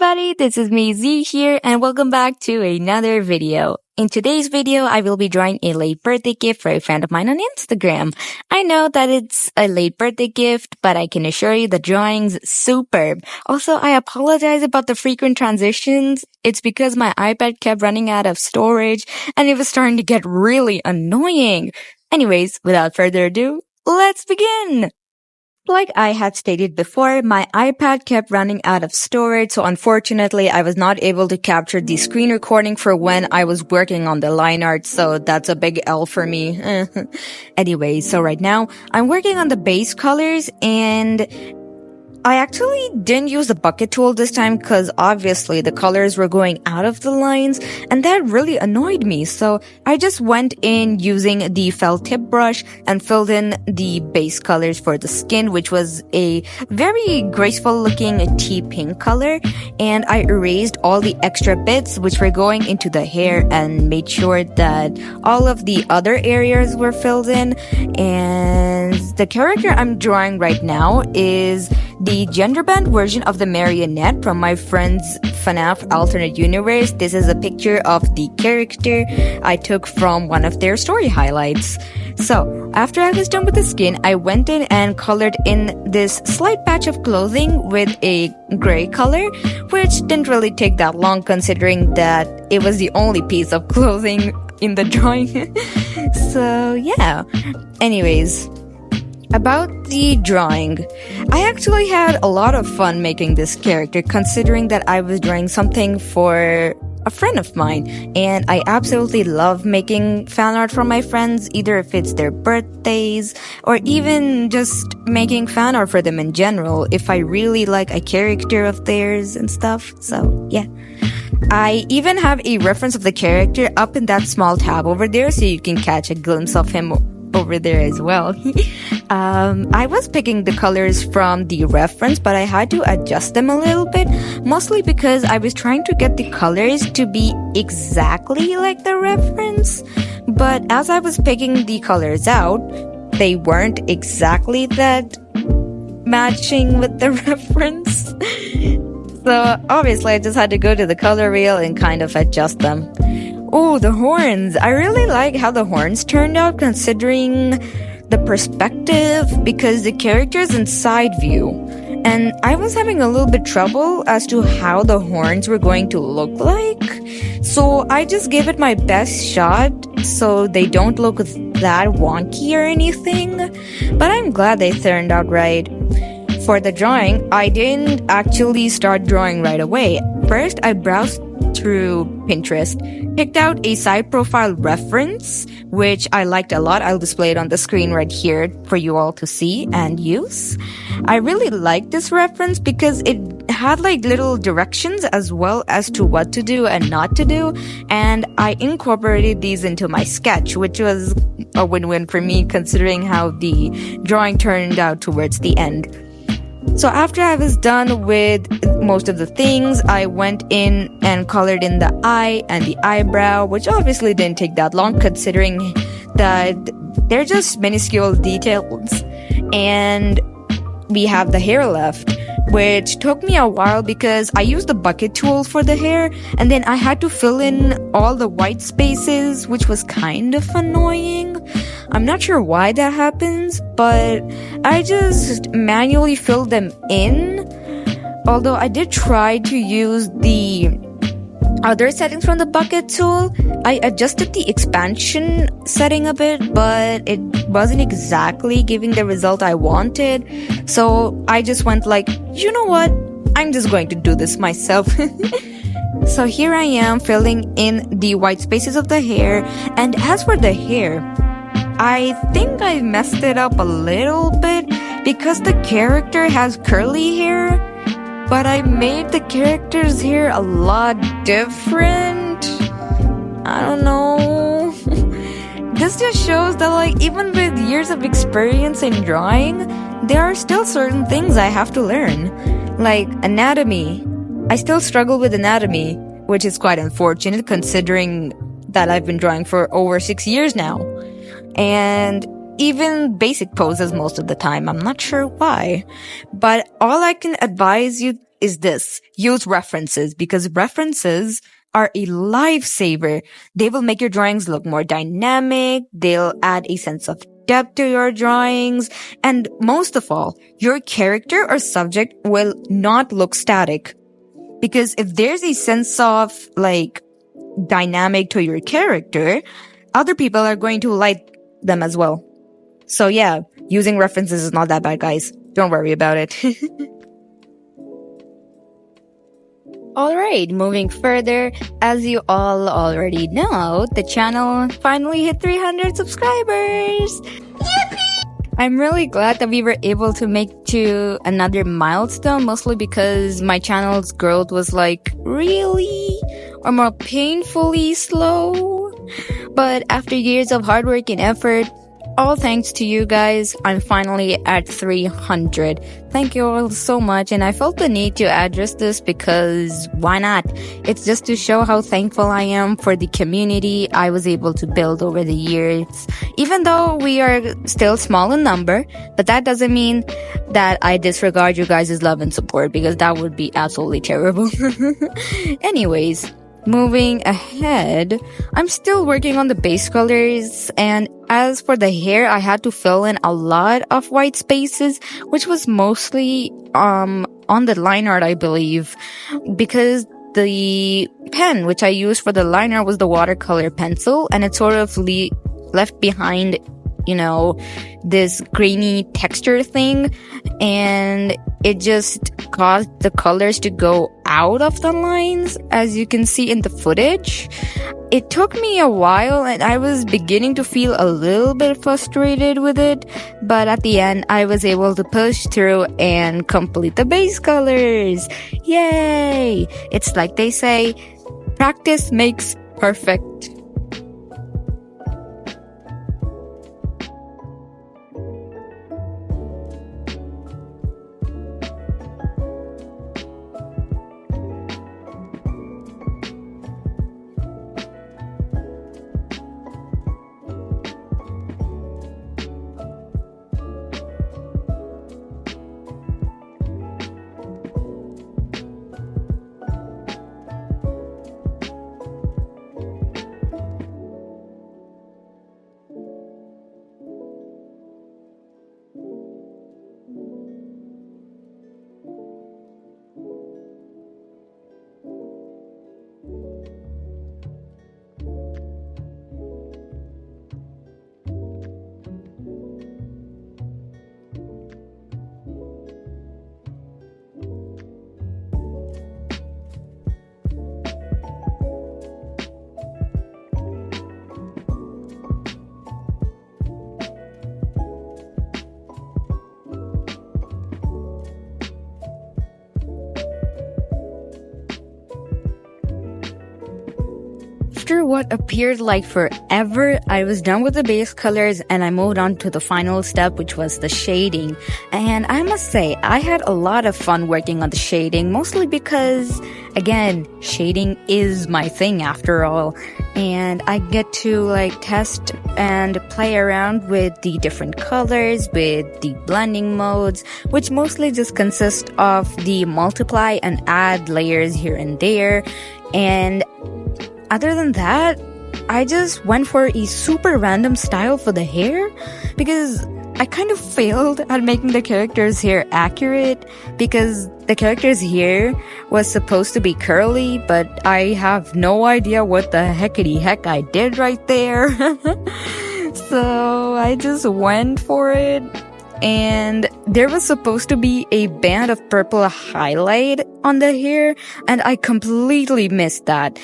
everybody, this is me Z here and welcome back to another video. In today's video, I will be drawing a late birthday gift for a friend of mine on Instagram. I know that it's a late birthday gift, but I can assure you the drawing's superb. Also, I apologize about the frequent transitions. It's because my iPad kept running out of storage and it was starting to get really annoying. Anyways, without further ado, let's begin! Like I had stated before, my iPad kept running out of storage, so unfortunately I was not able to capture the screen recording for when I was working on the line art, so that's a big L for me. Anyway, so right now, I'm working on the base colors, and I actually didn't use the bucket tool this time because obviously the colors were going out of the lines and that really annoyed me. So I just went in using the felt tip brush and filled in the base colors for the skin, which was a very graceful looking tea pink color. And I erased all the extra bits which were going into the hair and made sure that all of the other areas were filled in. And the character I'm drawing right now is the gender bend version of the marionette from my friend's FNAF alternate universe. This is a picture of the character I took from one of their story highlights. So, after I was done with the skin, I went in and colored in this slight patch of clothing with a gray color, which didn't really take that long considering that it was the only piece of clothing in the drawing. So, yeah. Anyways, about the drawing, I actually had a lot of fun making this character considering that I was drawing something for a friend of mine, and I absolutely love making fan art for my friends, either if it's their birthdays or even just making fan art for them in general if I really like a character of theirs and stuff. So yeah, I even have a reference of the character up in that small tab over there so you can catch a glimpse of him over there as well. I was picking the colors from the reference, but I had to adjust them a little bit, mostly because I was trying to get the colors to be exactly like the reference. But as I was picking the colors out, they weren't exactly that matching with the reference. So obviously I just had to go to the color wheel and kind of adjust them. Oh, the horns. I really like how the horns turned out considering the perspective because the character's in side view. And I was having a little bit trouble as to how the horns were going to look like. So I just gave it my best shot so they don't look that wonky or anything. But I'm glad they turned out right. For the drawing, I didn't actually start drawing right away. First, I browsed through Pinterest, picked out a side profile reference, which I liked a lot. I'll display it on the screen right here for you all to see and use. I really liked this reference because it had like little directions as well as to what to do and not to do, and I incorporated these into my sketch, which was a win-win for me considering how the drawing turned out towards the end. So after I was done with most of the things, I went in and colored in the eye and the eyebrow, which obviously didn't take that long considering that they're just minuscule details. And we have the hair left, which took me a while because I used the bucket tool for the hair and then I had to fill in all the white spaces, which was kind of annoying. I'm not sure why that happens, but I just manually filled them in. Although I did try to use the other settings from the bucket tool. I adjusted the expansion setting a bit, but it wasn't exactly giving the result I wanted. So I just went like, you know what? I'm just going to do this myself. So here I am filling in the white spaces of the hair. And as for the hair, I think I messed it up a little bit because the character has curly hair, but I made the character's hair a lot different. I don't know. This just shows that like even with years of experience in drawing, there are still certain things I have to learn. Like anatomy. I still struggle with anatomy, which is quite unfortunate considering that I've been drawing for over 6 years now. And even basic poses most of the time. I'm not sure why. But all I can advise you is this: use references, because references are a lifesaver. They will make your drawings look more dynamic. They'll add a sense of depth to your drawings. And most of all, your character or subject will not look static. Because if there's a sense of like dynamic to your character, other people are going to like them as well. So yeah, using references is not that bad, guys. Don't worry about it. Alright, moving further, as you all already know, the channel finally hit 300 subscribers! I'm really glad that we were able to make to another milestone, mostly because my channel's growth was like really or more painfully slow. But after years of hard work and effort, all thanks to you guys, I'm finally at 300. Thank you all so much, and I felt the need to address this because why not? It's just to show how thankful I am for the community I was able to build over the years. Even though we are still small in number, but that doesn't mean that I disregard you guys' love and support, because that would be absolutely terrible. Anyways, moving ahead, I'm still working on the base colors, and as for the hair, I had to fill in a lot of white spaces, which was mostly on the line art, I believe, because the pen which I used for the line art was the watercolor pencil, and it sort of left behind, you know, this grainy texture thing, and it just caused the colors to go out of the lines, as you can see in the footage. It took me a while, and I was beginning to feel a little bit frustrated with it, but at the end, I was able to push through and complete the base colors. Yay! It's like they say, practice makes perfect. After what appeared like forever, I was done with the base colors and I moved on to the final step, which was the shading. And I must say, I had a lot of fun working on the shading, mostly because, again, shading is my thing after all. And I get to like test and play around with the different colors, with the blending modes, which mostly just consist of the multiply and add layers here and there. And other than that, I just went for a super random style for the hair, because I kind of failed at making the character's hair accurate, because the character's hair was supposed to be curly, but I have no idea what the heckity heck I did right there. So I just went for it, and there was supposed to be a band of purple highlight on the hair, and I completely missed that.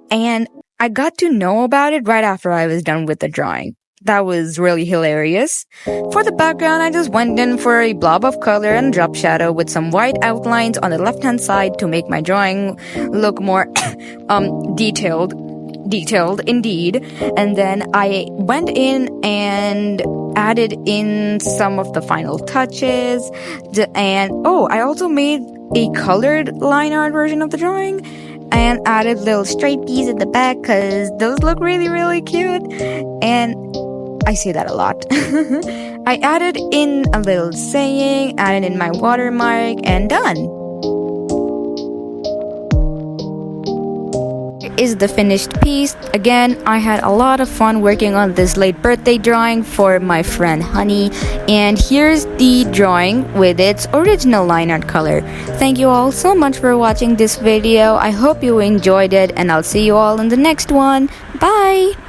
And I got to know about it right after I was done with the drawing. That was really hilarious. For the background, I just went in for a blob of color and drop shadow with some white outlines on the left-hand side to make my drawing look more detailed indeed. And then I went in and added in some of the final touches. And I also made a colored line art version of the drawing and added little straight P's at the back because those look really, really cute. And I say that a lot. I added in a little saying, added in my watermark, and done. is the finished piece. Again, I had a lot of fun working on this late birthday drawing for my friend Honey, and here's the drawing with its original line art color. Thank you all so much for watching this video. I hope you enjoyed it, and I'll see you all in the next one. Bye!